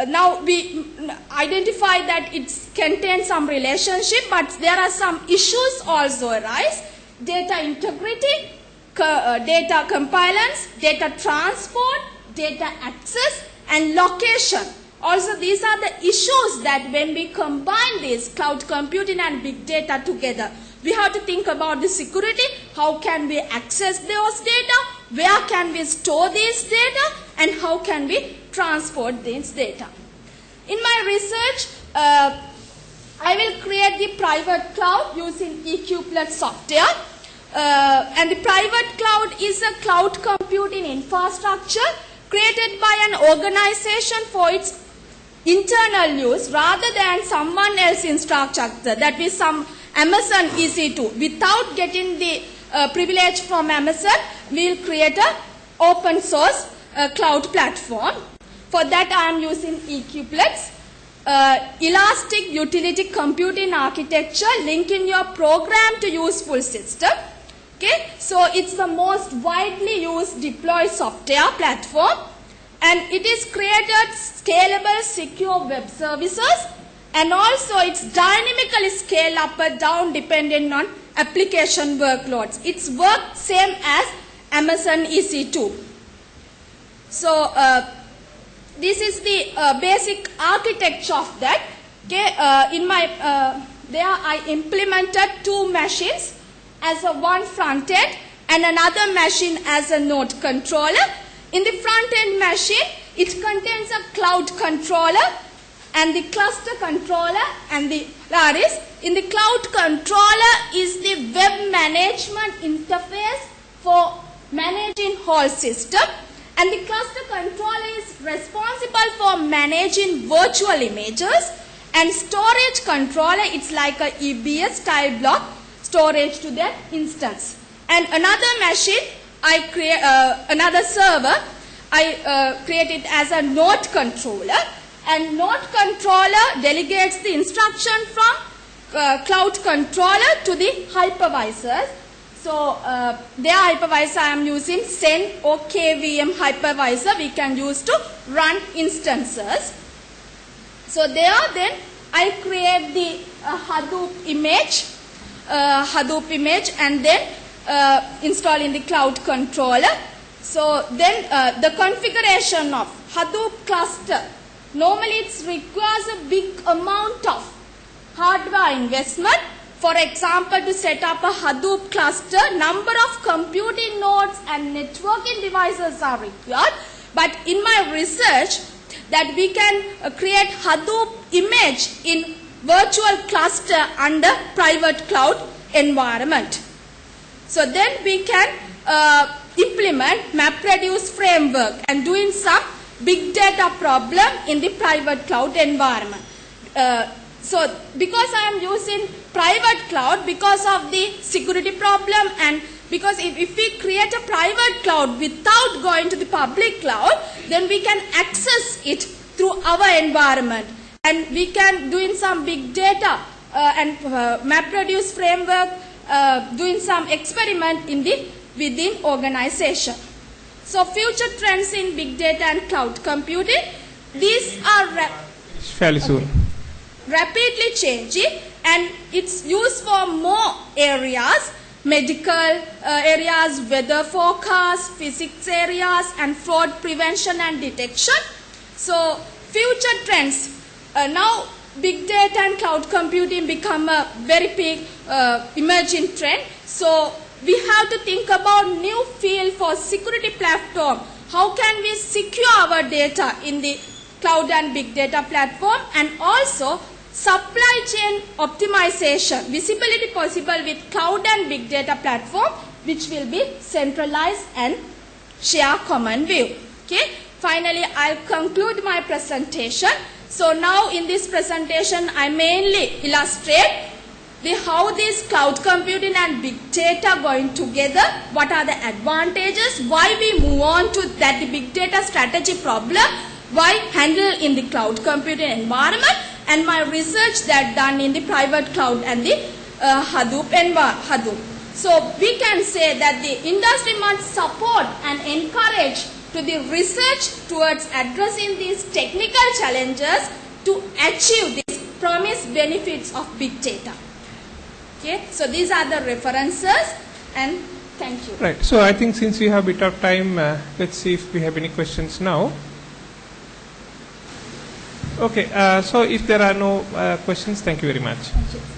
now we identify that it contains some relationship, but there are some issues also arise. Data integrity, data compliance, data transport, data access, and location. Also, these are the issues that when we combine this cloud computing and big data together, we have to think about the security. How can we access those data? Where can we store these data? And how can we transport this data? In my research, I will create the private cloud using eQplet software. And the private cloud is a cloud computing infrastructure created by an organization for its internal use rather than someone else's infrastructure. That is some Amazon EC2. Without getting the privilege from Amazon, we will create an open source cloud platform. For that, I am using eQplet's elastic utility computing architecture, linking your program to useful system. Okay, so it's the most widely used deployed software platform, and it is created scalable, secure web services, and also it's dynamically scale up or down depending on application workloads. It's work same as Amazon EC2. So this is the basic architecture of that. Okay, in my there I implemented two machines as a one front end and another machine as a node controller. In the front end machine, it contains a cloud controller and the cluster controller, and the in the cloud controller is the web management interface for managing whole system, and the cluster controller is responsible for managing virtual images, and storage controller, it's like a EBS style block storage to that instance. And another machine, I create another server, I create it as a node controller, and node controller delegates the instruction from cloud controller to the hypervisors. So their hypervisor I am using Zen or KVM hypervisor we can use to run instances. So there then I create the Hadoop image and then install in the cloud controller. So then the configuration of Hadoop cluster, normally it requires a big amount of hardware investment. For example, to set up a Hadoop cluster, number of computing nodes and networking devices are required. But in my research, that we can create Hadoop image in virtual cluster under private cloud environment. So then we can implement MapReduce framework and doing some big data problem in the private cloud environment. So because I am using private cloud because of the security problem, and because if we create a private cloud without going to the public cloud, then we can access it through our environment, and we can doing some big data and MapReduce framework, doing some experiment in the within organization. So future trends in big data and cloud computing, these are fairly soon. Rapidly changing, and it's used for more areas, medical areas, weather forecast, physics areas, and fraud prevention and detection. So future trends, now big data and cloud computing become a very big emerging trend. So we have to think about new field for security platform. How can we secure our data in the cloud and big data platform, and also supply chain optimization, visibility possible with cloud and big data platform, which will be centralized and share common view. Okay. Finally, I'll conclude my presentation. So now in this presentation, I mainly illustrate how this cloud computing and big data going together, what are the advantages, why we move on to that the big data strategy problem, why handle in the cloud computing environment, and my research that done in the private cloud and the Hadoop. So we can say that the industry must support and encourage to the research towards addressing these technical critical challenges to achieve these promised benefits of big data. Okay, so these are the references, and thank you. Right. So I think since we have a bit of time, let's see if we have any questions now. Okay. So if there are no questions, thank you very much. Thank you.